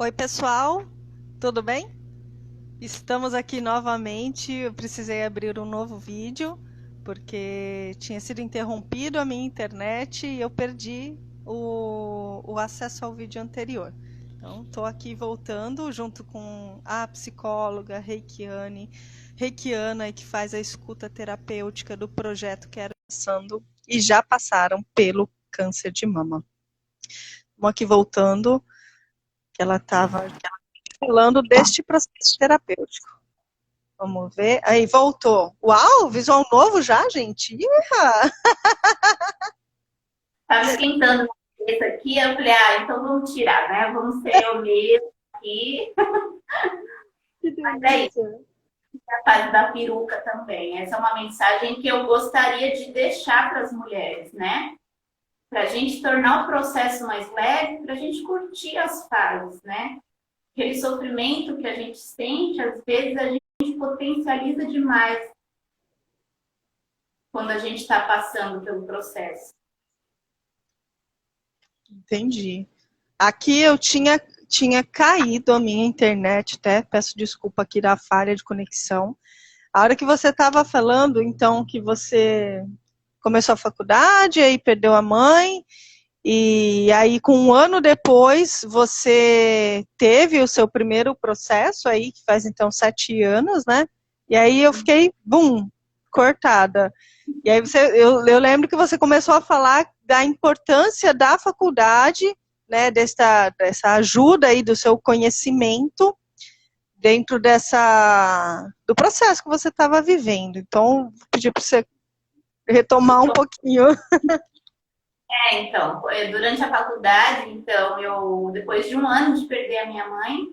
Oi, pessoal, tudo bem? Estamos aqui novamente. Eu precisei abrir um novo vídeo porque tinha sido interrompido a minha internet e eu perdi o acesso ao vídeo anterior. Então, estou aqui voltando junto com a psicóloga reikiana e que faz a escuta terapêutica do projeto Quero Passando e já passaram pelo câncer de mama. Estamos aqui voltando, que ela estava falando deste processo terapêutico. Vamos ver. Aí, voltou. Uau, visual novo já, gente? Iha! Tava esquentando a cabeça aqui, eu falei, então vamos tirar, né? Vamos ser eu mesmo aqui. Que Mas é isso, delícia. a fase da peruca também. Essa é uma mensagem que eu gostaria de deixar para as mulheres, né? Para a gente tornar o processo mais leve, para a gente curtir as fases, né? Aquele sofrimento que a gente sente, às vezes a gente potencializa demais quando a gente está passando pelo processo. Entendi. Aqui eu tinha caído a minha internet, até peço desculpa aqui da falha de conexão. A hora que você estava falando, então, que você começou a faculdade, aí perdeu a mãe, e aí com um ano depois você teve o seu primeiro processo aí, que faz então 7 anos, né? E aí eu fiquei, bum, cortada. E aí eu lembro que você começou a falar da importância da faculdade, né, dessa ajuda aí do seu conhecimento dentro do processo que você estava vivendo. Então, vou pedir para você retomar um pouquinho. Então, durante a faculdade, então, depois de um ano de perder a minha mãe,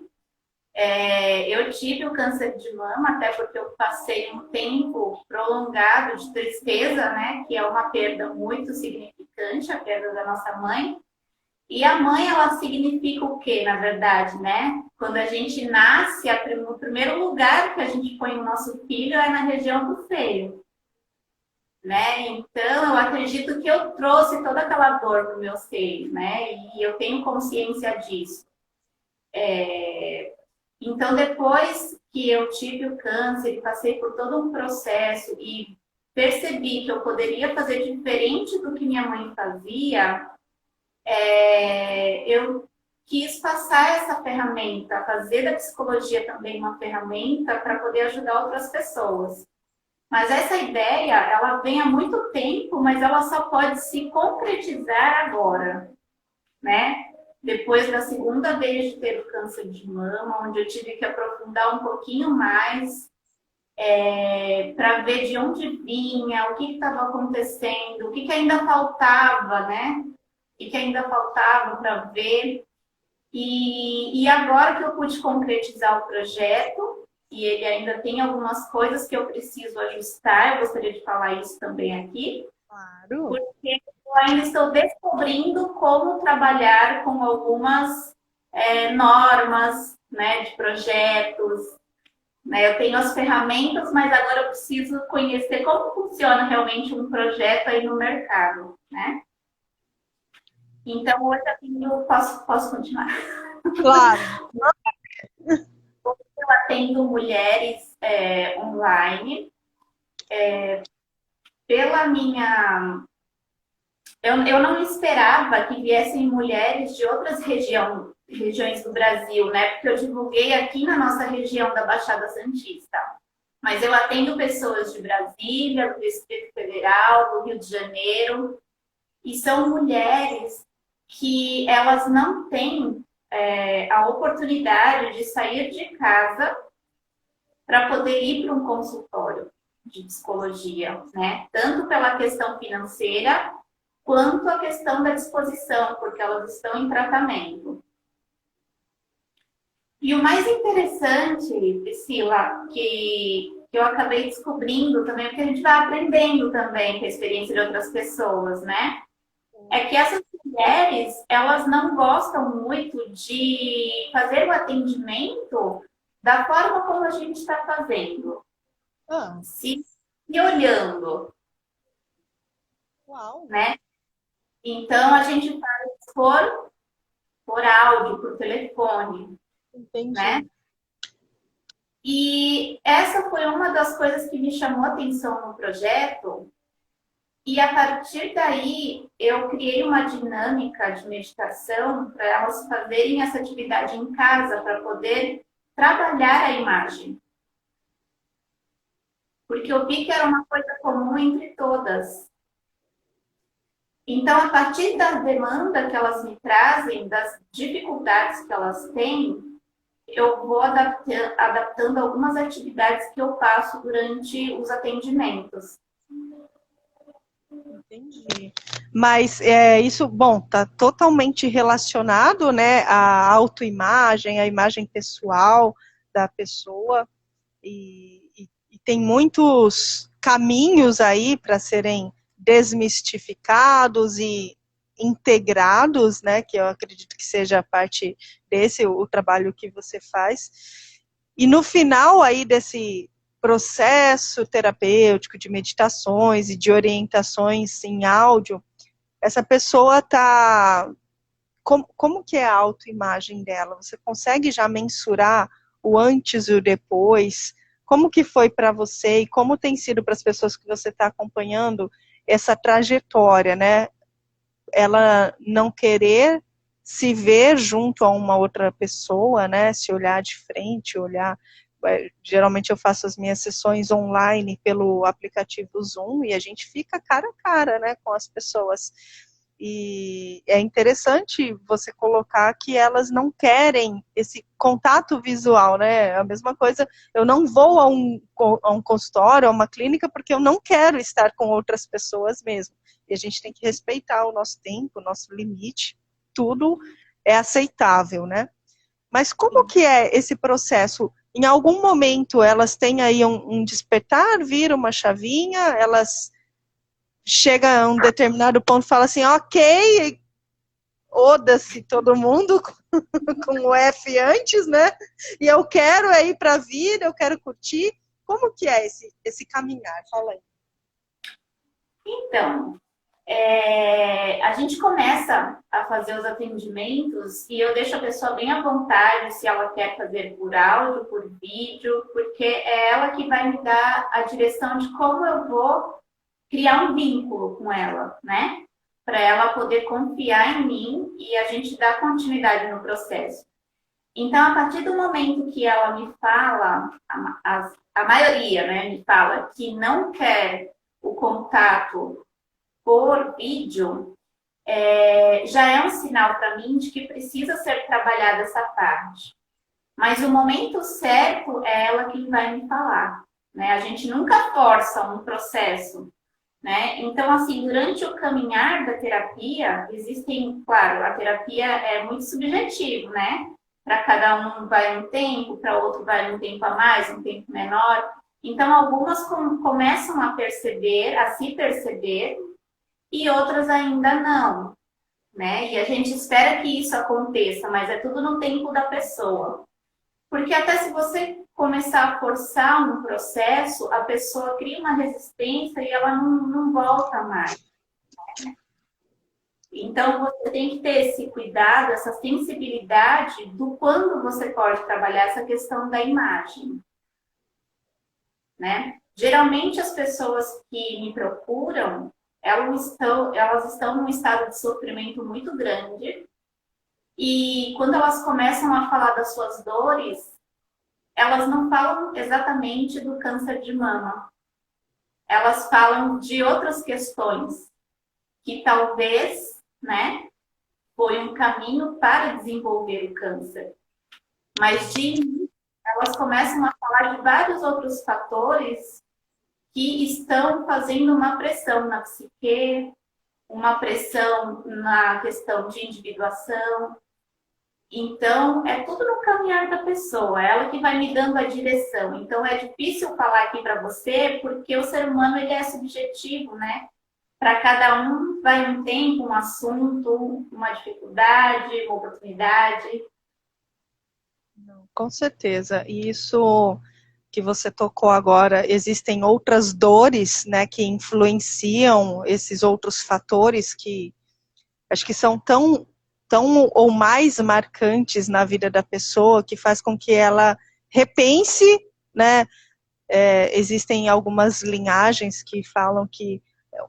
eu tive o câncer de mama, até porque eu passei um tempo prolongado de tristeza, né? Que é uma perda muito significante, a perda da nossa mãe. E a mãe, ela significa o quê, na verdade, né? Quando a gente nasce, o primeiro lugar que a gente põe o nosso filho é na região do seio, né? Então, eu acredito que eu trouxe toda aquela dor no meu seio, né? E eu tenho consciência disso. Então, depois que eu tive o câncer e passei por todo um processo e percebi que eu poderia fazer diferente do que minha mãe fazia, eu quis passar essa ferramenta, fazer da psicologia também uma ferramenta para poder ajudar outras pessoas. Mas essa ideia, ela vem há muito tempo, mas ela só pode se concretizar agora, né? Depois da segunda vez de ter o câncer de mama, onde eu tive que aprofundar um pouquinho mais para ver de onde vinha, o que estava acontecendo, o que ainda faltava, né? O que ainda faltava para ver. E agora que eu pude concretizar o projeto, e ele ainda tem algumas coisas que eu preciso ajustar, eu gostaria de falar isso também aqui, Claro. porque eu ainda estou descobrindo como trabalhar com algumas normas, né, de projetos, né? Eu tenho as ferramentas, mas agora eu preciso conhecer como funciona realmente um projeto aí no mercado, né? Então, hoje posso continuar. Claro. Eu atendo mulheres online pela minha. Eu não esperava que viessem mulheres de outras regiões do Brasil, né? Porque eu divulguei aqui na nossa região da Baixada Santista. Mas eu atendo pessoas de Brasília, do Distrito Federal, do Rio de Janeiro, e são mulheres que elas não têm a oportunidade de sair de casa para poder ir para um consultório de psicologia, né? Tanto pela questão financeira quanto a questão da disposição, porque elas estão em tratamento. E o mais interessante, Priscila, que eu acabei descobrindo também, porque a gente vai aprendendo também com a experiência de outras pessoas, né? É que essas mulheres, elas não gostam muito de fazer o atendimento da forma como a gente está fazendo, Ah, se olhando, uau. né? Então, a gente faz por áudio, por telefone. né? Entendi. E essa foi uma das coisas que me chamou a atenção no projeto. E a partir daí, eu criei uma dinâmica de meditação para elas fazerem essa atividade em casa, para poder trabalhar a imagem. Porque eu vi que era uma coisa comum entre todas. Então, a partir da demanda que elas me trazem, das dificuldades que elas têm, eu vou adaptando algumas atividades que eu faço durante os atendimentos. Entendi. Mas isso, bom, está totalmente relacionado, né, à autoimagem, à imagem pessoal da pessoa, e tem muitos caminhos aí para serem desmistificados e integrados, né, que eu acredito que seja a parte desse, o trabalho que você faz. E no final aí desse processo terapêutico de meditações e de orientações em áudio, essa pessoa está... Como que é a autoimagem dela? Você consegue já mensurar o antes e o depois? Como que foi para você e como tem sido para as pessoas que você está acompanhando essa trajetória, né? Ela não querer se ver junto a uma outra pessoa, né? Se olhar de frente, olhar... Geralmente eu faço as minhas sessões online pelo aplicativo Zoom e a gente fica cara a cara, né, com as pessoas. E é interessante você colocar que elas não querem esse contato visual, né? A mesma coisa, eu não vou a um consultório, a uma clínica, porque eu não quero estar com outras pessoas mesmo. E a gente tem que respeitar o nosso tempo, o nosso limite, tudo é aceitável, né? Mas como que é esse processo? Em algum momento elas têm aí um despertar, viram uma chavinha, elas chegam a um determinado ponto e falam assim, ok, oda-se todo mundo com o F antes, né? E eu quero ir para a vida, eu quero curtir. Como que é esse caminhar? Fala aí. Então, a gente começa a fazer os atendimentos e eu deixo a pessoa bem à vontade se ela quer fazer por áudio, por vídeo, porque é ela que vai me dar a direção de como eu vou criar um vínculo com ela, né? Para ela poder confiar em mim e a gente dar continuidade no processo. Então, a partir do momento que ela me fala, a maioria, né, me fala que não quer o contato por vídeo, já é um sinal para mim de que precisa ser trabalhada essa parte. Mas o momento certo é ela quem vai me falar, né? A gente nunca força um processo, né? Então, assim, durante o caminhar da terapia, existem, claro, a terapia é muito subjetivo, né? Para cada um vai um tempo, para outro vai um tempo a mais, um tempo menor. Então, algumas começam a perceber, a se perceber, e outras ainda não, né? E a gente espera que isso aconteça, mas é tudo no tempo da pessoa. Porque até se você começar a forçar um processo, a pessoa cria uma resistência e ela não volta mais. Então, você tem que ter esse cuidado, essa sensibilidade do quando você pode trabalhar essa questão da imagem, né? Geralmente, as pessoas que me procuram, elas estão num estado de sofrimento muito grande. E quando elas começam a falar das suas dores, elas não falam exatamente do câncer de mama. Elas falam de outras questões que talvez, né, foi um caminho para desenvolver o câncer. Mas elas começam a falar de vários outros fatores que estão fazendo uma pressão na psique, uma pressão na questão de individuação. Então, é tudo no caminhar da pessoa, é ela que vai me dando a direção. Então, é difícil falar aqui para você, porque o ser humano ele é subjetivo, né? Para cada um vai um tempo, um assunto, uma dificuldade, uma oportunidade. Com certeza. E isso que você tocou agora, existem outras dores, né, que influenciam esses outros fatores que acho que são tão tão ou mais marcantes na vida da pessoa, que faz com que ela repense, né? Existem algumas linhagens que falam que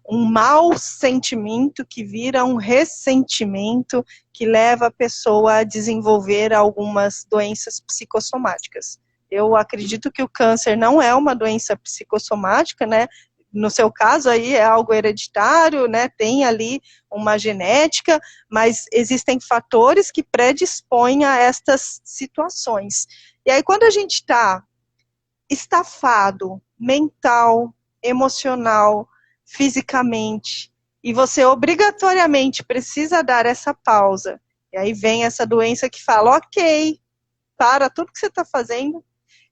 um mau sentimento que vira um ressentimento que leva a pessoa a desenvolver algumas doenças psicossomáticas. Eu acredito que o câncer não é uma doença psicossomática, né? No seu caso aí é algo hereditário, né? Tem ali uma genética, mas existem fatores que predispõem a estas situações. E aí quando a gente está estafado, mental, emocional, fisicamente, e você obrigatoriamente precisa dar essa pausa, e aí vem essa doença que fala, ok, para tudo que você está fazendo,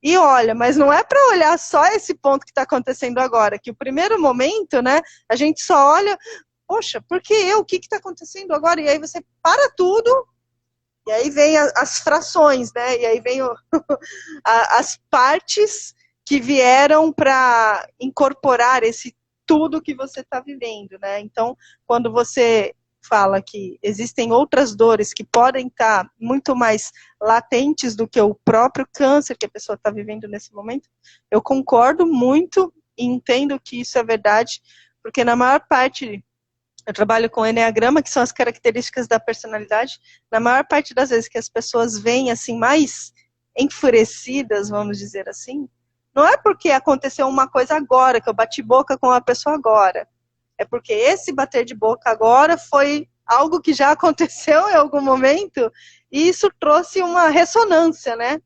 e olha, mas não é para olhar só esse ponto que está acontecendo agora, que o primeiro momento, né, a gente só olha, poxa, por que eu? O que está acontecendo agora? E aí você para tudo, e aí vem as frações, né? E aí vem as partes que vieram para incorporar esse tudo que você está vivendo, né? Então, quando você fala que existem outras dores que podem estar muito mais latentes do que o próprio câncer que a pessoa está vivendo nesse momento, eu concordo muito e entendo que isso é verdade, porque na maior parte... Eu trabalho com Enneagrama, que são as características da personalidade. Na maior parte das vezes que as pessoas vêm assim mais enfurecidas, vamos dizer assim, não é porque aconteceu uma coisa agora, que eu bati boca com uma pessoa agora. É porque esse bater de boca agora foi algo que já aconteceu em algum momento e isso trouxe uma ressonância, né?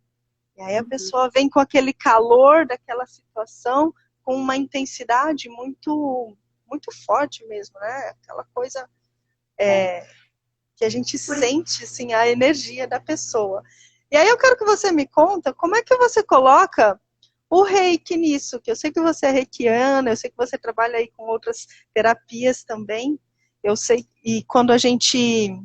E aí a pessoa vem com aquele calor daquela situação, com uma intensidade muito forte mesmo, né? Aquela coisa que a gente sente, assim, a energia da pessoa. E aí eu quero que você me conta como é que você coloca o reiki nisso, que eu sei que você é reikiana, eu sei que você trabalha aí com outras terapias também, eu sei, e quando a gente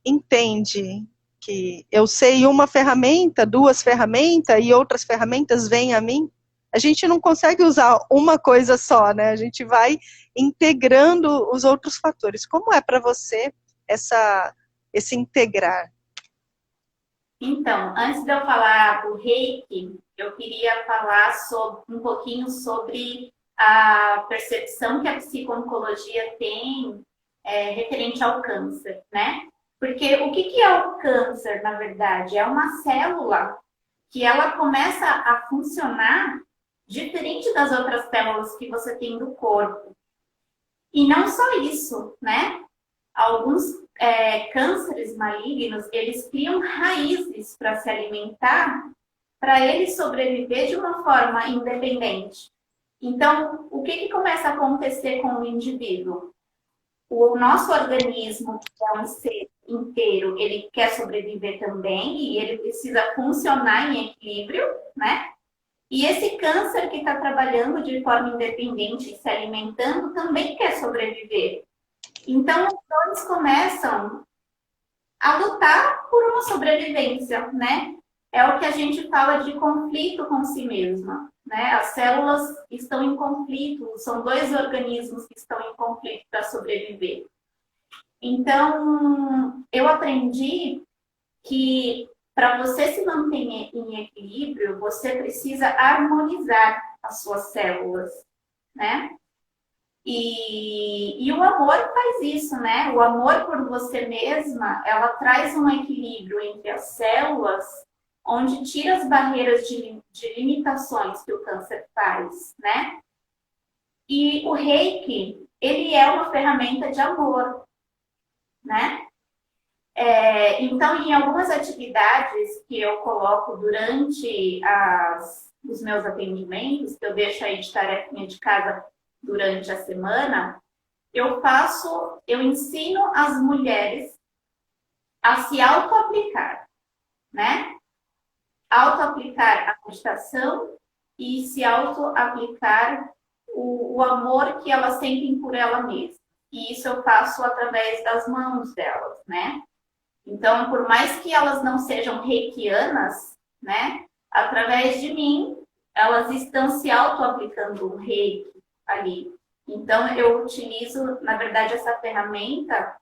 entende que eu sei uma ferramenta, duas ferramentas e outras ferramentas vêm a mim, a gente não consegue usar uma coisa só, né? A gente vai integrando os outros fatores. Como é para você esse integrar? Então, antes de eu falar do Reiki, eu queria falar um pouquinho sobre a percepção que a psico-oncologia tem referente ao câncer, né? Porque o que é o câncer, na verdade? É uma célula que ela começa a funcionar diferente das outras células que você tem do corpo. E não só isso, né? Alguns cânceres malignos, eles criam raízes para se alimentar, para ele sobreviver de uma forma independente. Então, o que começa a acontecer com o indivíduo? O nosso organismo, que é um ser inteiro, ele quer sobreviver também e ele precisa funcionar em equilíbrio, né? E esse câncer que está trabalhando de forma independente e se alimentando também quer sobreviver. Então, os dois começam a lutar por uma sobrevivência, né? É o que a gente fala de conflito com si mesma, né? As células estão em conflito, são dois organismos que estão em conflito para sobreviver. Então, eu aprendi que para você se manter em equilíbrio, você precisa harmonizar as suas células, né? E o amor faz isso, né? O amor por você mesma, ela traz um equilíbrio entre as células, onde tira as barreiras de limitações que o câncer faz, né? E o Reiki, ele é uma ferramenta de amor, né? Então, em algumas atividades que eu coloco durante os meus atendimentos, que eu deixo aí de tarefinha de casa durante a semana, eu ensino as mulheres a se auto-aplicar, né? Auto-aplicar a meditação e se auto-aplicar o amor que elas sentem por ela mesma. E isso eu faço através das mãos delas, né? Então, por mais que elas não sejam reikianas, né? Através de mim, elas estão se auto-aplicando um reiki ali. Então, eu utilizo, na verdade, essa ferramenta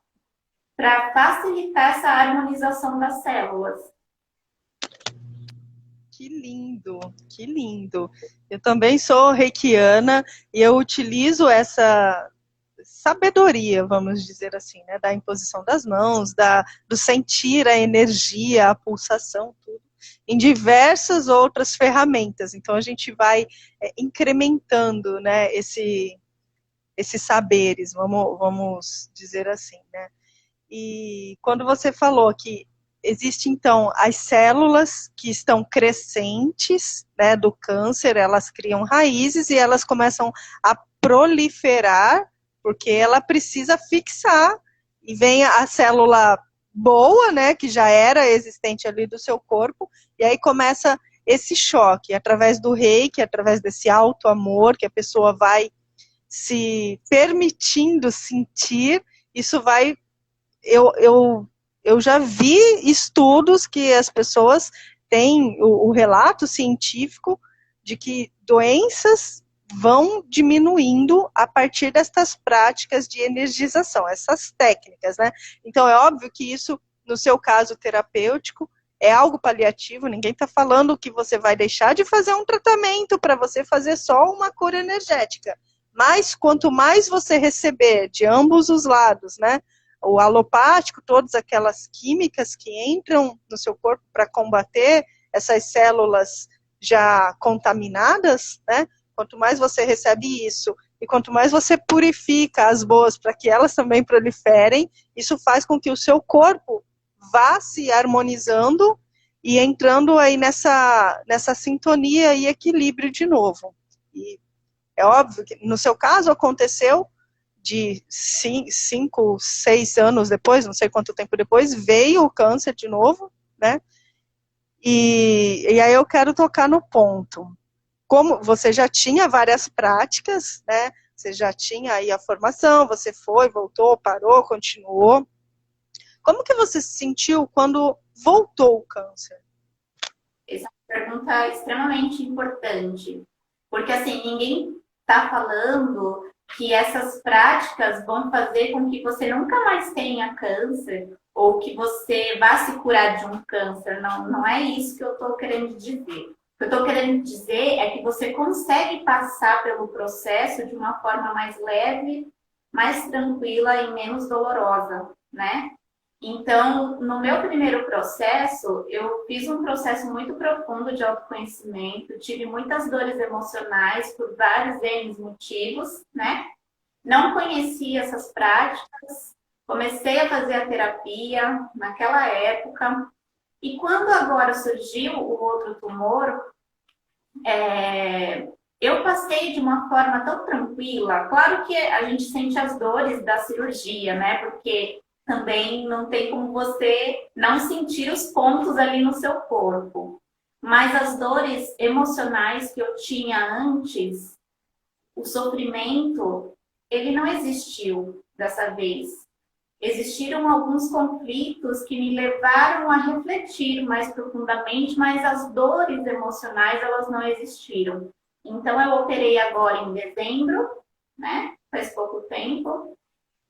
para facilitar essa harmonização das células. Que lindo, que lindo. Eu também sou reikiana e eu utilizo essa sabedoria, vamos dizer assim, né, da imposição das mãos, do sentir a energia, a pulsação, tudo, em diversas outras ferramentas. Então a gente vai incrementando, né, esses saberes, vamos dizer assim, né? E quando você falou que existe, então, as células que estão crescentes, né, do câncer, elas criam raízes e elas começam a proliferar, porque ela precisa fixar, e vem a célula boa, né, que já era existente ali do seu corpo, e aí começa esse choque, através do reiki, através desse alto amor que a pessoa vai se permitindo sentir, isso vai eu já vi estudos que as pessoas têm o relato científico de que doenças vão diminuindo a partir destas práticas de energização, essas técnicas, né? Então é óbvio que isso, no seu caso terapêutico, é algo paliativo, ninguém está falando que você vai deixar de fazer um tratamento para você fazer só uma cura energética. Mas quanto mais você receber de ambos os lados, né? O alopático, todas aquelas químicas que entram no seu corpo para combater essas células já contaminadas, né? Quanto mais você recebe isso e quanto mais você purifica as boas para que elas também proliferem, isso faz com que o seu corpo vá se harmonizando e entrando aí nessa sintonia e equilíbrio de novo. E é óbvio que no seu caso aconteceu de 5, 6 anos depois, não sei quanto tempo depois, veio o câncer de novo, né? E aí eu quero tocar no ponto. Como você já tinha várias práticas, né? Você já tinha aí a formação, você foi, voltou, parou, continuou. Como que você se sentiu quando voltou o câncer? Essa é uma pergunta extremamente importante, porque assim, ninguém está falando que essas práticas vão fazer com que você nunca mais tenha câncer ou que você vá se curar de um câncer. Não, não é isso que eu estou querendo dizer. O que eu estou querendo dizer é que você consegue passar pelo processo de uma forma mais leve, mais tranquila e menos dolorosa, né? Então, no meu primeiro processo, eu fiz um processo muito profundo de autoconhecimento, tive muitas dores emocionais por vários N motivos, né? Não conhecia essas práticas, comecei a fazer a terapia naquela época, e quando agora surgiu o outro tumor, eu passei de uma forma tão tranquila. Claro que a gente sente as dores da cirurgia, né? Porque também não tem como você não sentir os pontos ali no seu corpo. Mas as dores emocionais que eu tinha antes, o sofrimento, ele não existiu dessa vez. Existiram alguns conflitos que me levaram a refletir mais profundamente, mas as dores emocionais, elas não existiram. Então, eu operei agora em dezembro, né? Faz pouco tempo.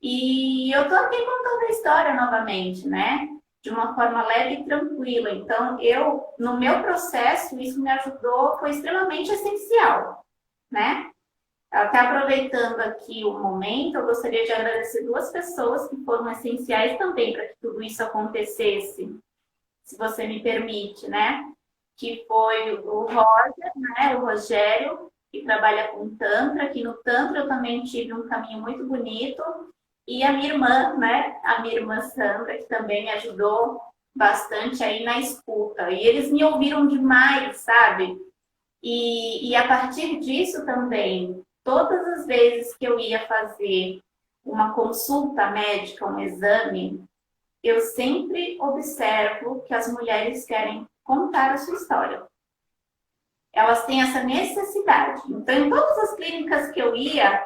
E eu tô aqui contando a história novamente, né? De uma forma leve e tranquila. Então, no meu processo, isso me ajudou, foi extremamente essencial, né? Até aproveitando aqui o momento, eu gostaria de agradecer duas pessoas que foram essenciais também para que tudo isso acontecesse, se você me permite, né? Que foi o Roger, né? O Rogério, que trabalha com Tantra, que no Tantra eu também tive um caminho muito bonito, e a minha irmã, né? A minha irmã Sandra, que também me ajudou bastante aí na escuta. E eles me ouviram demais, sabe? E a partir disso também, todas as vezes que eu ia fazer uma consulta médica, um exame, eu sempre observo que as mulheres querem contar a sua história. Elas têm essa necessidade. Então, em todas as clínicas que eu ia,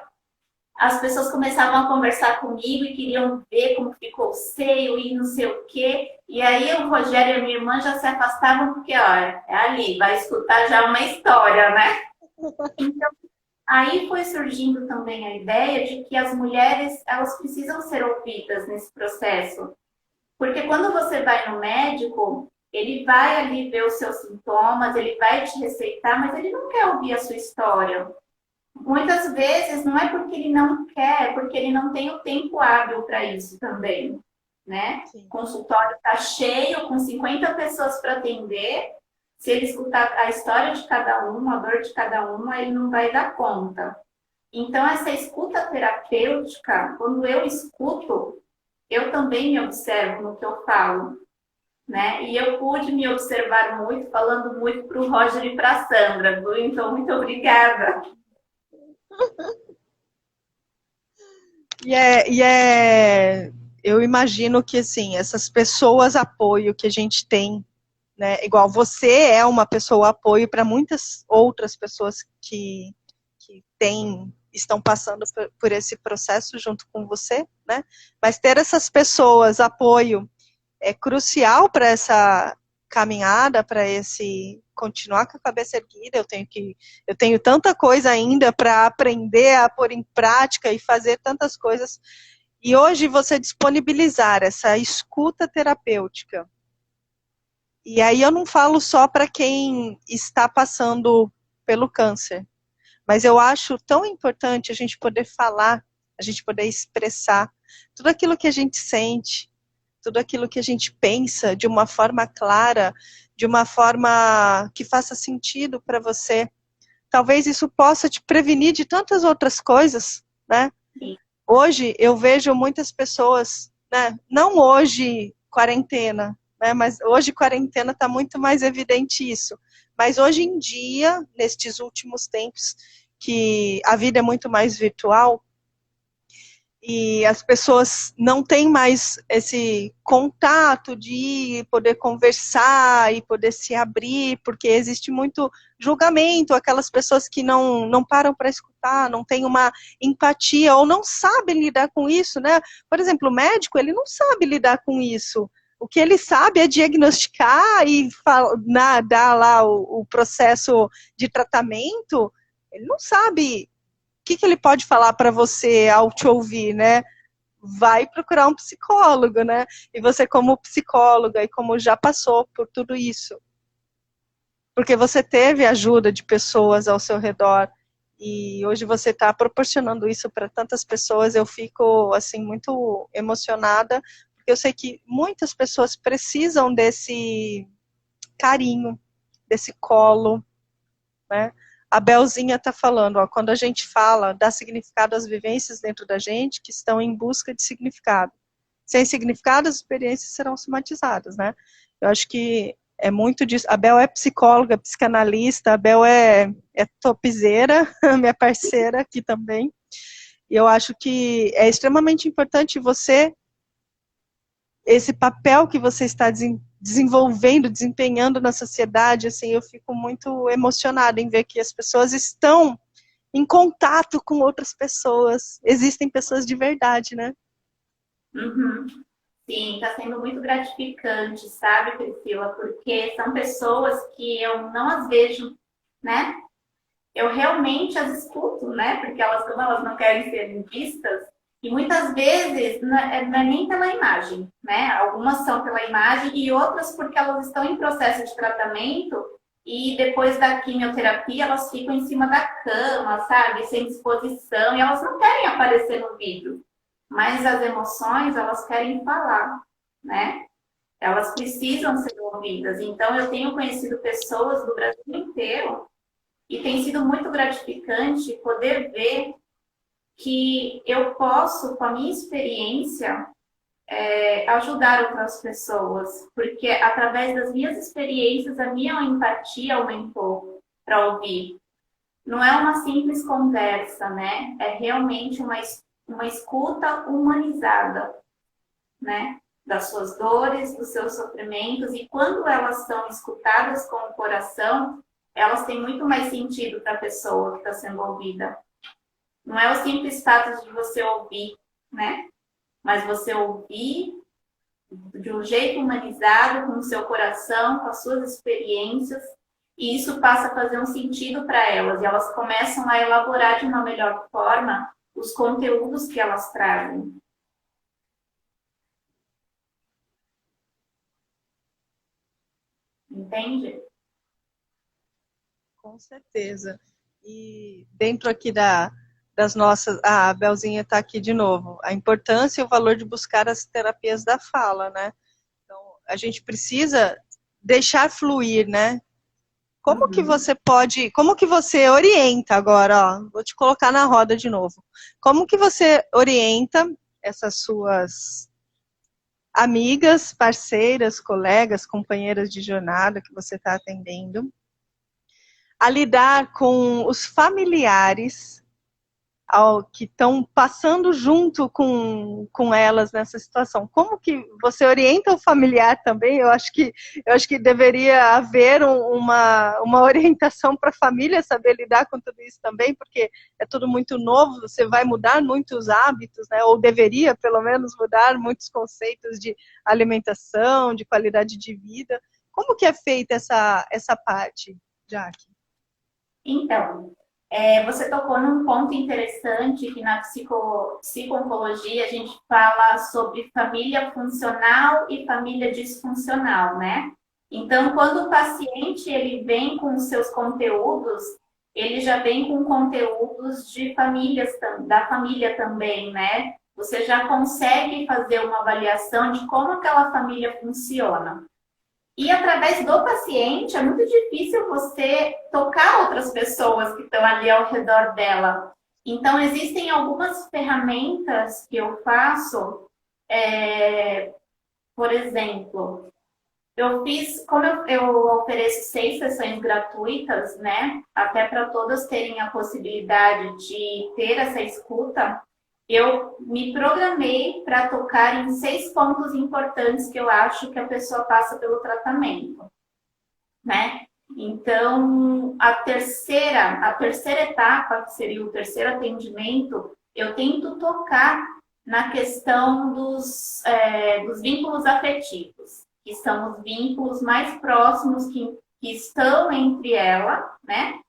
as pessoas começavam a conversar comigo e queriam ver como ficou o seio e não sei o quê. E aí o Rogério e a minha irmã já se afastavam porque, olha, é ali, vai escutar já uma história, né? Então, Aí foi surgindo também a ideia de que as mulheres, elas precisam ser ouvidas nesse processo. Porque quando você vai no médico, ele vai ali ver os seus sintomas, ele vai te receitar, mas ele não quer ouvir a sua história. Muitas vezes não é porque ele não quer, é porque ele não tem o tempo hábil para isso também, né? O Sim. consultório está cheio, com 50 pessoas para atender. Se ele escutar a história de cada uma, a dor de cada uma, ele não vai dar conta. Então, essa escuta terapêutica, quando eu escuto, eu também me observo no que eu falo, né? E eu pude me observar muito, falando muito para o Roger e para a Sandra, viu? Então, muito obrigada. Eu imagino que, assim, essas pessoas apoio que a gente tem, né, igual você é uma pessoa apoio para muitas outras pessoas que estão passando por esse processo junto com você, né, mas ter essas pessoas apoio é crucial para essa caminhada, para esse continuar com a cabeça erguida. Eu tenho tanta coisa ainda para aprender a pôr em prática e fazer tantas coisas. E hoje você disponibilizar essa escuta terapêutica. E aí eu não falo só para quem está passando pelo câncer, mas eu acho tão importante a gente poder falar, a gente poder expressar tudo aquilo que a gente sente, tudo aquilo que a gente pensa de uma forma clara, de uma forma que faça sentido para você. Talvez isso possa te prevenir de tantas outras coisas, né? Hoje eu vejo muitas pessoas, né? Não hoje quarentena, né? Mas hoje quarentena está muito mais evidente isso. Mas hoje em dia, nestes últimos tempos, que a vida é muito mais virtual, e as pessoas não têm mais esse contato de poder conversar e poder se abrir, porque existe muito julgamento, aquelas pessoas que não param para escutar, não têm uma empatia ou não sabem lidar com isso, né? Por exemplo, o médico, ele não sabe lidar com isso. O que ele sabe é diagnosticar e dar lá o processo de tratamento. Ele não sabe que ele pode falar para você ao te ouvir, né? Vai procurar um psicólogo, né? E você, como psicóloga e como já passou por tudo isso, porque você teve ajuda de pessoas ao seu redor e hoje você está proporcionando isso para tantas pessoas, eu fico assim muito emocionada, porque eu sei que muitas pessoas precisam desse carinho, desse colo, né? A Belzinha está falando, ó, quando a gente fala, dá significado às vivências dentro da gente que estão em busca de significado. Sem significado, as experiências serão somatizadas, né? Eu acho que é muito disso. A Bel é psicóloga, psicanalista, a Bel é topzeira, minha parceira aqui também. E eu acho que é extremamente importante você, esse papel que você está desenvolvendo, desempenhando na sociedade, assim, eu fico muito emocionada em ver que as pessoas estão em contato com outras pessoas. Existem pessoas de verdade, né? Uhum. Sim, está sendo muito gratificante, sabe, Priscila? Porque são pessoas que eu não as vejo, né? Eu realmente as escuto, né? Porque elas, como elas não querem ser vistas, e muitas vezes não é nem pela imagem, né? Algumas são pela imagem e outras porque elas estão em processo de tratamento e depois da quimioterapia elas ficam em cima da cama, sabe? Sem disposição e elas não querem aparecer no vídeo. Mas as emoções, elas querem falar, né? Elas precisam ser ouvidas. Então, eu tenho conhecido pessoas do Brasil inteiro e tem sido muito gratificante poder ver que eu posso, com a minha experiência, ajudar outras pessoas, porque através das minhas experiências, a minha empatia aumentou para ouvir. Não é uma simples conversa, né? É realmente uma escuta humanizada, né? Das suas dores, dos seus sofrimentos, e quando elas são escutadas com o coração, elas têm muito mais sentido para a pessoa que está sendo ouvida. Não é o simples fato de você ouvir, né? Mas você ouvir de um jeito humanizado, com o seu coração, com as suas experiências, e isso passa a fazer um sentido para elas, e elas começam a elaborar de uma melhor forma os conteúdos que elas trazem. Entende? Com certeza. E dentro aqui das nossas... a Belzinha está aqui de novo. A importância e o valor de buscar as terapias da fala, né? Então, a gente precisa deixar fluir, né? Como que você pode... Como que você orienta agora, ó? Vou te colocar na roda de novo. Como que você orienta essas suas amigas, parceiras, colegas, companheiras de jornada que você está atendendo, a lidar com os familiares que estão passando junto com elas nessa situação? Como que você orienta o familiar também? Eu acho que deveria haver uma orientação para a família saber lidar com tudo isso também, porque é tudo muito novo, você vai mudar muitos hábitos, né? Ou deveria, pelo menos, mudar muitos conceitos de alimentação, de qualidade de vida. Como que é feita essa parte, Jaque? Então, você tocou num ponto interessante que na psico-oncologia a gente fala sobre família funcional e família disfuncional, né? Então, quando o paciente ele vem com os seus conteúdos, ele já vem com conteúdos de famílias, da família também, né? Você já consegue fazer uma avaliação de como aquela família funciona. E através do paciente, é muito difícil você tocar outras pessoas que estão ali ao redor dela. Então, existem algumas ferramentas que eu faço, por exemplo, como eu ofereço 6 sessões gratuitas, né? Até para todas terem a possibilidade de ter essa escuta, eu me programei para tocar em 6 pontos importantes que eu acho que a pessoa passa pelo tratamento, né? Então, a terceira etapa, que seria o terceiro atendimento, eu tento tocar na questão dos vínculos afetivos, que são os vínculos mais próximos que estão entre ela, né?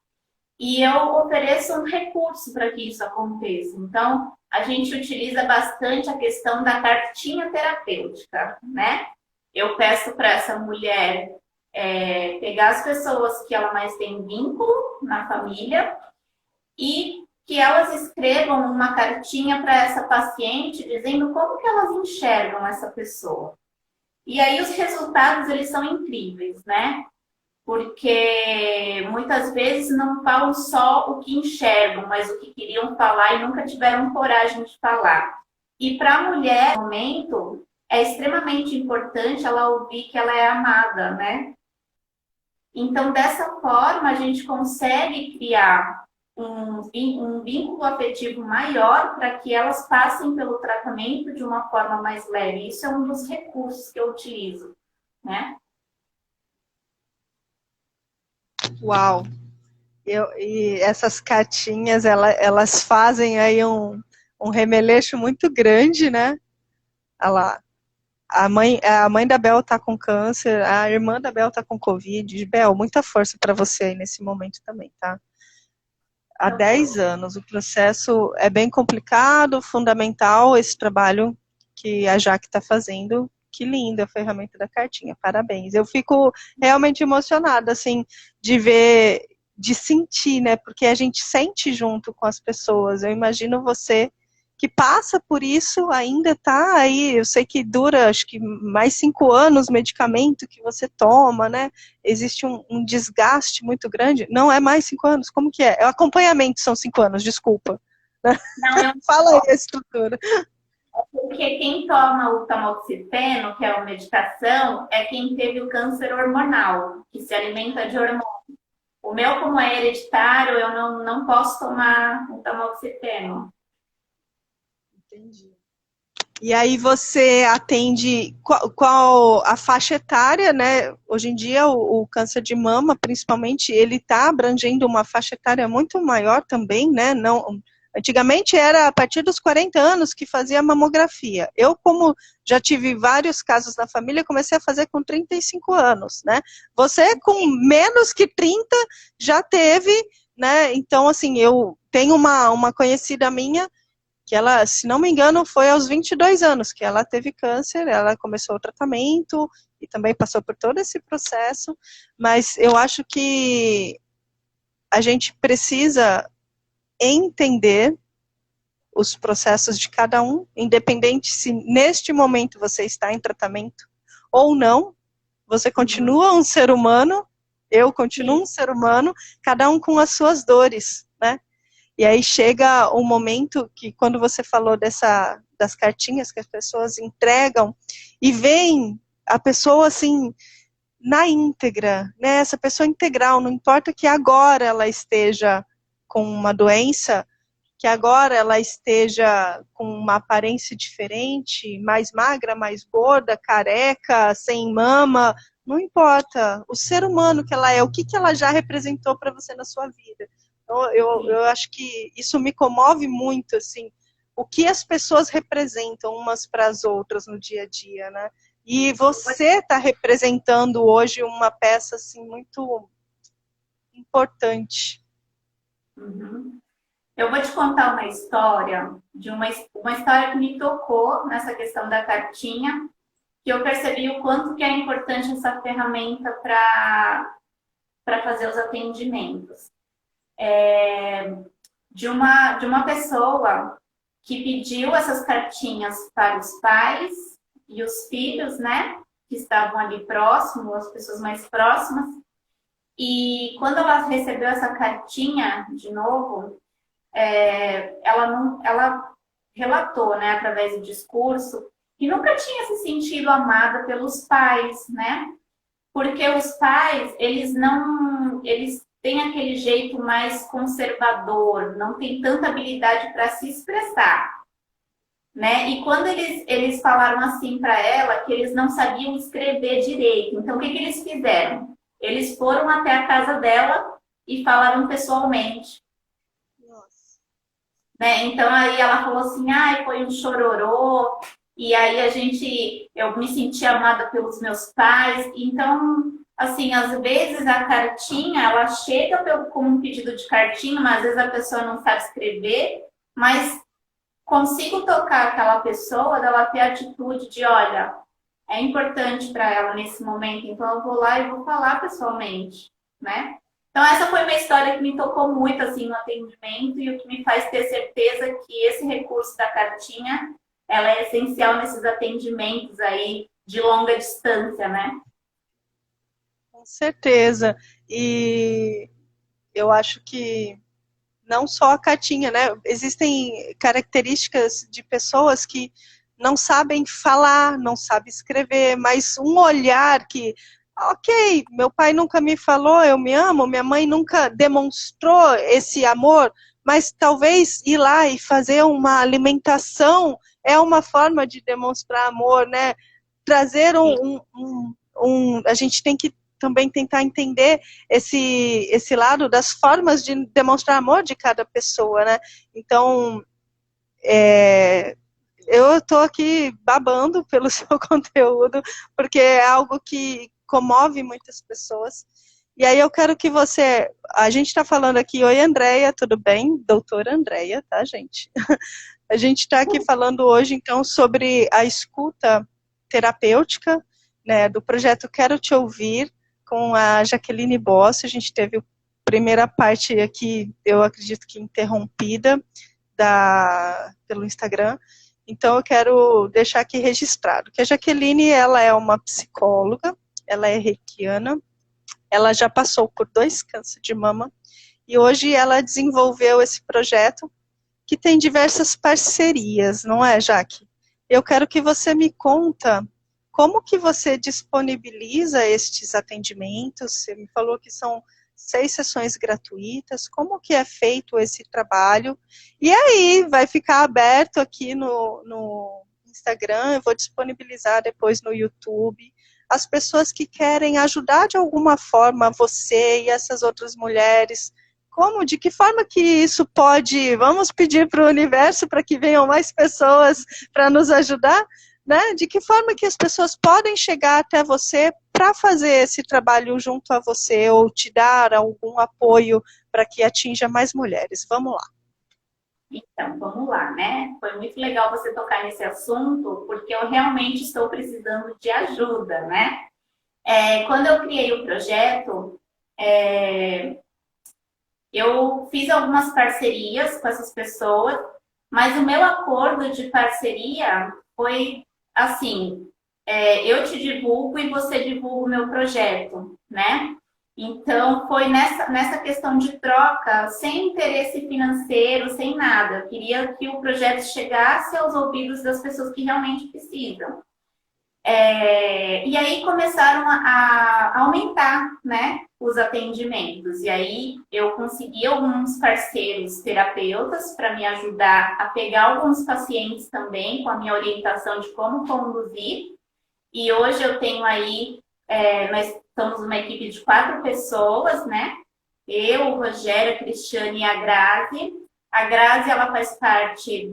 E eu ofereço um recurso para que isso aconteça. Então, a gente utiliza bastante a questão da cartinha terapêutica, né? Eu peço para essa mulher pegar as pessoas que ela mais tem vínculo na família e que elas escrevam uma cartinha para essa paciente dizendo como que elas enxergam essa pessoa. E aí os resultados, eles são incríveis, né? Porque muitas vezes não falam só o que enxergam, mas o que queriam falar e nunca tiveram coragem de falar. E para a mulher, no momento, é extremamente importante ela ouvir que ela é amada, né? Então, dessa forma, a gente consegue criar um vínculo afetivo maior para que elas passem pelo tratamento de uma forma mais leve. Isso é um dos recursos que eu utilizo, né? Uau! E essas cartinhas, elas fazem aí um remeleixo muito grande, né? Olha lá. A mãe da Bel tá com câncer, a irmã da Bel tá com Covid. Bel, muita força para você aí nesse momento também, tá? Há 10 anos. O processo é bem complicado, fundamental, esse trabalho que a Jaque está fazendo. Que linda a ferramenta da cartinha, parabéns. Eu fico realmente emocionada, assim, de ver, de sentir, né? Porque a gente sente junto com as pessoas. Eu imagino você que passa por isso, ainda está aí, eu sei que dura, acho que mais 5 anos o medicamento que você toma, né? Existe um desgaste muito grande. Não é mais 5 anos, como que é? O acompanhamento são 5 anos, desculpa. Não, Fala aí a estrutura. porque quem toma o tamoxifeno, que é uma medicação, é quem teve o câncer hormonal, que se alimenta de hormônio. O meu, como é hereditário, eu não posso tomar o tamoxifeno. Entendi. E aí você atende qual a faixa etária, né? Hoje em dia o câncer de mama, principalmente, ele está abrangendo uma faixa etária muito maior também, né? Antigamente era a partir dos 40 anos que fazia mamografia. Eu, como já tive vários casos na família, comecei a fazer com 35 anos, né? Você com menos que 30 já teve, né? Então, assim, eu tenho uma conhecida minha que ela, se não me engano, foi aos 22 anos que ela teve câncer, ela começou o tratamento e também passou por todo esse processo, mas eu acho que a gente precisa entender os processos de cada um, independente se neste momento você está em tratamento ou não, você continua um ser humano, eu continuo um ser humano, cada um com as suas dores, né? E aí chega um momento que, quando você falou das cartinhas que as pessoas entregam, e vem a pessoa assim, na íntegra, né? Essa pessoa integral, não importa que agora ela esteja com uma doença, que agora ela esteja com uma aparência diferente, mais magra, mais gorda, careca, sem mama, não importa. O ser humano que ela é, o que ela já representou para você na sua vida. Então, eu acho que isso me comove muito, assim, o que as pessoas representam umas para as outras no dia a dia, né? E você está representando hoje uma peça, assim, muito importante. Uhum. Eu vou te contar uma história, uma história que me tocou nessa questão da cartinha, que eu percebi o quanto que é importante essa ferramenta para fazer os atendimentos. De uma pessoa que pediu essas cartinhas para os pais e os filhos, né, que estavam ali próximos, as pessoas mais próximas. E quando ela recebeu essa cartinha, de novo, ela relatou, né, através do discurso, que nunca tinha se sentido amada pelos pais, né? Porque os pais, eles têm aquele jeito mais conservador, não tem tanta habilidade para se expressar, né? E quando eles falaram assim para ela, que eles não sabiam escrever direito, então o que eles fizeram? Eles foram até a casa dela e falaram pessoalmente. Nossa. Né? Então aí ela falou assim, foi um chororô, e aí eu me senti amada pelos meus pais. Então, assim, às vezes a cartinha, ela chega como um pedido de cartinha, mas às vezes a pessoa não sabe escrever, mas consigo tocar aquela pessoa, dela ter a atitude de, olha, é importante para ela nesse momento, então eu vou lá e vou falar pessoalmente, né? Então essa foi uma história que me tocou muito assim no atendimento e o que me faz ter certeza que esse recurso da cartinha, ela é essencial nesses atendimentos aí de longa distância, né? Com certeza. E eu acho que não só a cartinha, né? Existem características de pessoas que não sabem falar, não sabem escrever, mas um olhar que, ok, meu pai nunca me falou, eu me amo, minha mãe nunca demonstrou esse amor, mas talvez ir lá e fazer uma alimentação é uma forma de demonstrar amor, né? Trazer a gente tem que também tentar entender esse lado das formas de demonstrar amor de cada pessoa, né? Então, eu estou aqui babando pelo seu conteúdo, porque é algo que comove muitas pessoas. E aí eu quero que você... A gente está falando aqui, oi Andréia, tudo bem? Doutora Andréia, tá, gente? A gente está aqui falando hoje, então, sobre a escuta terapêutica, né, do projeto Quero Te Ouvir, com a Jaqueline Boss. A gente teve a primeira parte aqui, eu acredito que interrompida, pelo Instagram. Então, eu quero deixar aqui registrado que a Jaqueline, ela é uma psicóloga, ela é reikiana, ela já passou por 2 cânceres de mama, e hoje ela desenvolveu esse projeto que tem diversas parcerias, não é, Jaque? Eu quero que você me conta como que você disponibiliza estes atendimentos. Você me falou que são 6 sessões gratuitas, como que é feito esse trabalho? E aí, vai ficar aberto aqui no Instagram, eu vou disponibilizar depois no YouTube. As pessoas que querem ajudar de alguma forma você e essas outras mulheres Como, de que forma que isso pode, vamos pedir para o universo para que venham mais pessoas para nos ajudar, né? De que forma que as pessoas podem chegar até você para fazer esse trabalho junto a você ou te dar algum apoio para que atinja mais mulheres? Vamos lá. Então, vamos lá, né? Foi muito legal você tocar nesse assunto, porque eu realmente estou precisando de ajuda, né? Quando eu criei o projeto, eu fiz algumas parcerias com essas pessoas, mas o meu acordo de parceria foi assim: eu te divulgo e você divulga o meu projeto, né? Então, foi nessa questão de troca, sem interesse financeiro, sem nada. Eu queria que o projeto chegasse aos ouvidos das pessoas que realmente precisam. E aí começaram a aumentar, né, os atendimentos. E aí eu consegui alguns parceiros terapeutas para me ajudar a pegar alguns pacientes também com a minha orientação de como conduzir. E hoje eu tenho aí, nós somos uma equipe de 4 pessoas, né? Eu, o Rogério, a Cristiane e a Grazi. A Grazi, ela faz parte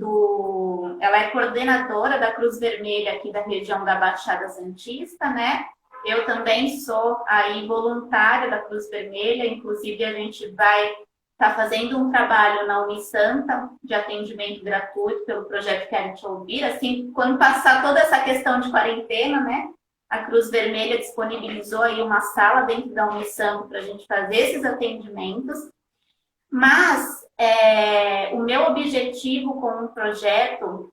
ela é coordenadora da Cruz Vermelha aqui da região da Baixada Santista, né? Eu também sou aí voluntária da Cruz Vermelha, inclusive a gente vai estar fazendo um trabalho na Unisanta de atendimento gratuito pelo projeto Quero Te Ouvir. Assim, quando passar toda essa questão de quarentena, né? A Cruz Vermelha disponibilizou aí uma sala dentro da Unisanta para a gente fazer esses atendimentos. Mas o meu objetivo com o projeto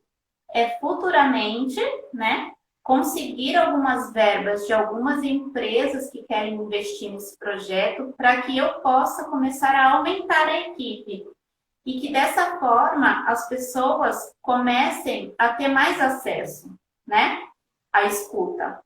é futuramente, né, conseguir algumas verbas de algumas empresas que querem investir nesse projeto para que eu possa começar a aumentar a equipe e que dessa forma as pessoas comecem a ter mais acesso, né, à escuta.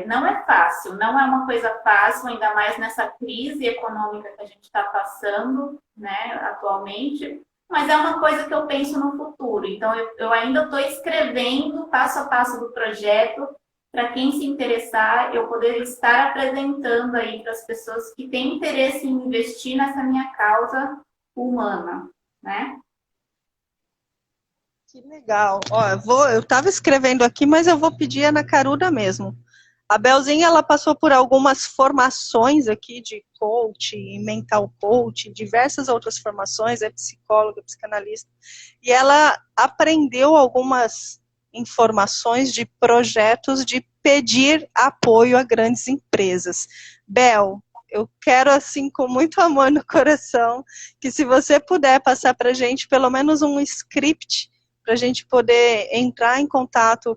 Não é fácil, não é uma coisa fácil, ainda mais nessa crise econômica que a gente está passando, né, atualmente, mas é uma coisa que eu penso no futuro. Então, eu ainda estou escrevendo passo a passo do projeto, para quem se interessar, eu poder estar apresentando aí para as pessoas que têm interesse em investir nessa minha causa humana, né? Que legal. Ó, eu estava escrevendo aqui, mas eu vou pedir a Ana Caruda mesmo. A Belzinha, ela passou por algumas formações aqui de coach, mental coach, diversas outras formações, é psicóloga, psicanalista, e ela aprendeu algumas informações de projetos de pedir apoio a grandes empresas. Bel, eu quero, assim, com muito amor no coração, que se você puder passar para a gente pelo menos um script para a gente poder entrar em contato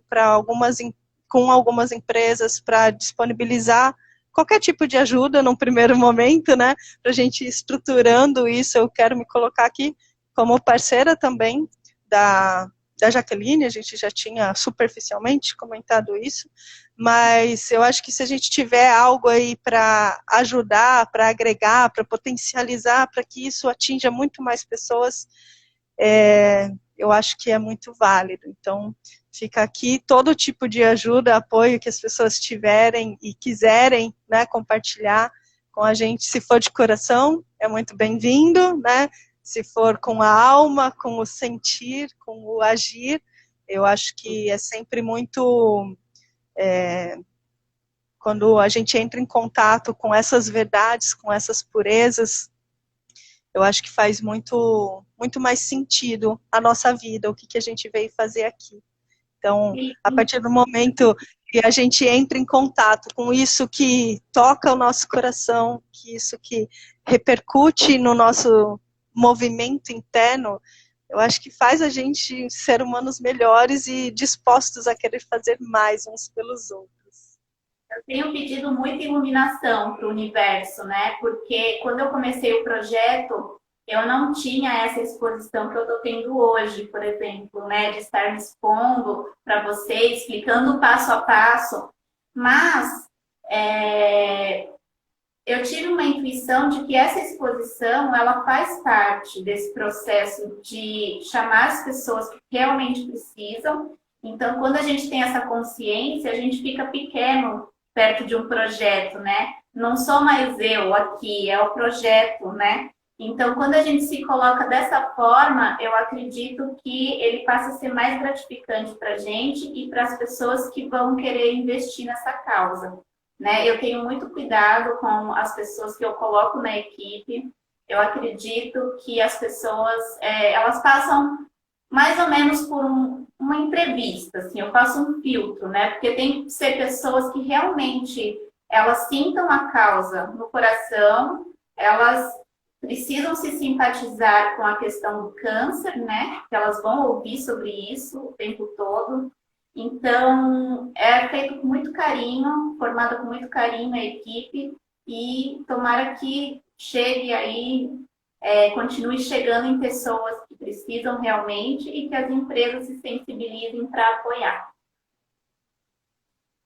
com algumas empresas para disponibilizar qualquer tipo de ajuda num primeiro momento, né? Para a gente ir estruturando isso. Eu quero me colocar aqui como parceira também da Jaqueline, a gente já tinha superficialmente comentado isso, mas eu acho que se a gente tiver algo aí para ajudar, para agregar, para potencializar, para que isso atinja muito mais pessoas, eu acho que é muito válido. Então, fica aqui todo tipo de ajuda, apoio que as pessoas tiverem e quiserem, né, compartilhar com a gente. Se for de coração, é muito bem-vindo, né? Se for com a alma, com o sentir, com o agir, eu acho que é sempre muito... quando a gente entra em contato com essas verdades, com essas purezas, eu acho que faz muito, muito mais sentido a nossa vida, o que a gente veio fazer aqui. Então, a partir do momento que a gente entra em contato com isso que toca o nosso coração, que isso que repercute no nosso movimento interno, eu acho que faz a gente ser humanos melhores e dispostos a querer fazer mais uns pelos outros. Eu tenho pedido muita iluminação para o universo, né? Porque quando eu comecei o projeto, eu não tinha essa exposição que eu estou tendo hoje, por exemplo, né? De estar me expondo para vocês, explicando passo a passo. Mas eu tive uma intuição de que essa exposição, ela faz parte desse processo de chamar as pessoas que realmente precisam. Então, quando a gente tem essa consciência, a gente fica pequeno perto de um projeto, né? Não sou mais eu aqui, é o projeto, né? Então, quando a gente se coloca dessa forma, eu acredito que ele passa a ser mais gratificante para a gente e para as pessoas que vão querer investir nessa causa, né? Eu tenho muito cuidado com as pessoas que eu coloco na equipe. Eu acredito que as pessoas, elas passam mais ou menos por uma entrevista, assim, eu faço um filtro, né? Porque tem que ser pessoas que realmente elas sintam a causa no coração, elas precisam se simpatizar com a questão do câncer, né? Que elas vão ouvir sobre isso o tempo todo. Então, é feito com muito carinho, formada com muito carinho a equipe, e tomara que chegue aí, continue chegando em pessoas que precisam realmente e que as empresas se sensibilizem para apoiar.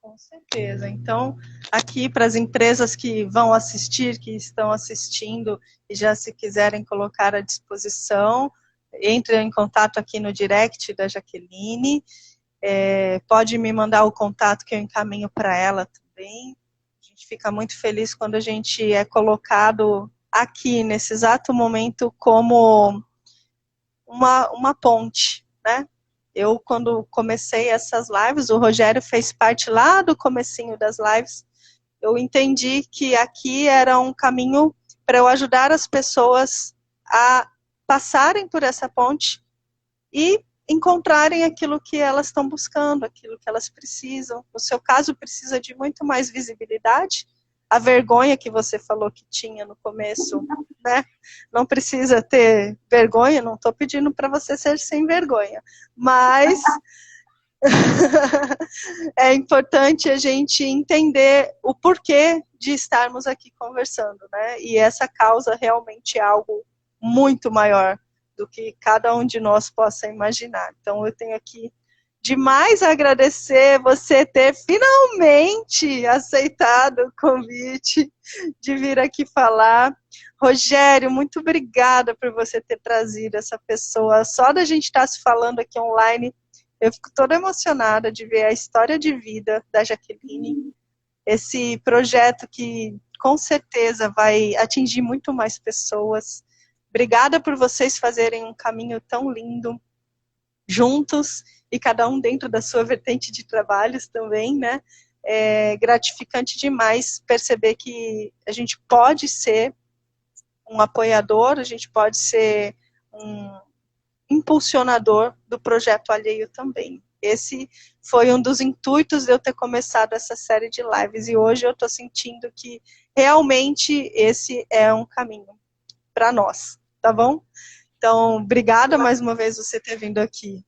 Com certeza. Então, aqui para as empresas que vão assistir, que estão assistindo e já se quiserem colocar à disposição, entre em contato aqui no direct da Jaqueline. Pode me mandar o contato que eu encaminho para ela também. A gente fica muito feliz quando a gente é colocado aqui, nesse exato momento, como uma ponte, né? Eu, quando comecei essas lives, o Rogério fez parte lá do comecinho das lives, eu entendi que aqui era um caminho para eu ajudar as pessoas a passarem por essa ponte e encontrarem aquilo que elas estão buscando, aquilo que elas precisam. No seu caso, precisa de muito mais visibilidade. A vergonha que você falou que tinha no começo, né? Não precisa ter vergonha, não estou pedindo para você ser sem vergonha, mas é importante a gente entender o porquê de estarmos aqui conversando, né? E essa causa realmente é algo muito maior do que cada um de nós possa imaginar. Então, eu tenho aqui demais a agradecer você ter finalmente aceitado o convite de vir aqui falar. Rogério, muito obrigada por você ter trazido essa pessoa. Só da gente estar se falando aqui online, eu fico toda emocionada de ver a história de vida da Jaqueline, esse projeto que com certeza vai atingir muito mais pessoas. Obrigada por vocês fazerem um caminho tão lindo juntos e cada um dentro da sua vertente de trabalhos também, né? É gratificante demais perceber que a gente pode ser um apoiador, a gente pode ser um impulsionador do projeto alheio também. Esse foi um dos intuitos de eu ter começado essa série de lives e hoje eu estou sentindo que realmente esse é um caminho para nós, tá bom? Então, obrigada mais uma vez você ter vindo aqui.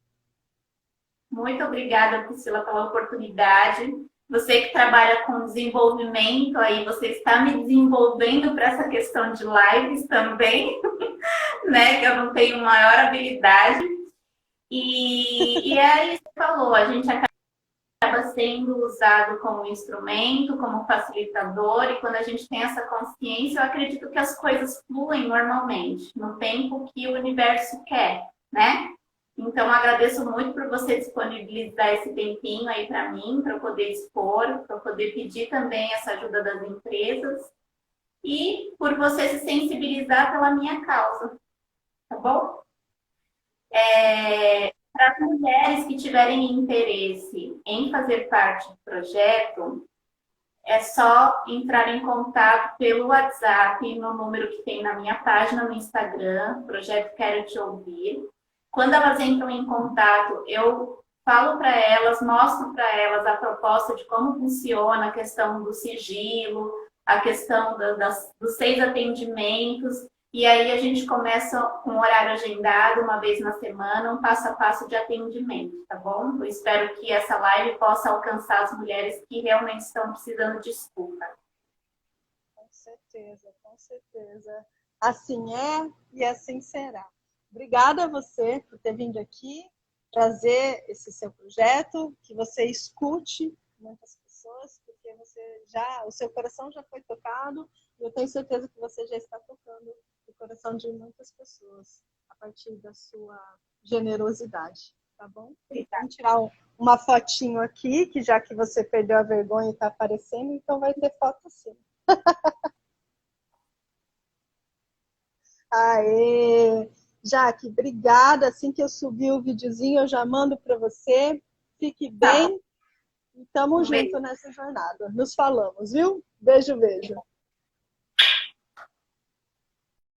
Muito obrigada, Priscila, pela oportunidade. Você que trabalha com desenvolvimento, aí você está me desenvolvendo para essa questão de lives também, né? Que eu não tenho maior habilidade. E é isso que você falou, a gente acaba sendo usado como instrumento, como facilitador, e quando a gente tem essa consciência, eu acredito que as coisas fluem normalmente, no tempo que o universo quer, né? Então, agradeço muito por você disponibilizar esse tempinho aí para mim, para eu poder expor, para eu poder pedir também essa ajuda das empresas e por você se sensibilizar pela minha causa, tá bom? Para as mulheres que tiverem interesse em fazer parte do projeto, é só entrar em contato pelo WhatsApp, no número que tem na minha página no Instagram, Projeto Quero Te Ouvir. Quando elas entram em contato, eu falo para elas, mostro para elas a proposta de como funciona a questão do sigilo, a questão dos 6 atendimentos, e aí a gente começa com um horário agendado, uma vez na semana, um passo a passo de atendimento, tá bom? Eu espero que essa live possa alcançar as mulheres que realmente estão precisando de escuta. Com certeza, com certeza. Assim é e assim será. Obrigada a você por ter vindo aqui, trazer esse seu projeto, que você escute muitas pessoas, porque o seu coração já foi tocado e eu tenho certeza que você já está tocando o coração de muitas pessoas a partir da sua generosidade, tá bom? Vamos tirar uma fotinho aqui, que já que você perdeu a vergonha e está aparecendo, então vai ter foto sim. Aê! Jaque, obrigada. Assim que eu subir o videozinho, eu já mando para você. Fique Tá bom. bem e tamo Um beijo. junto nessa jornada. Nos falamos, viu? Beijo, beijo.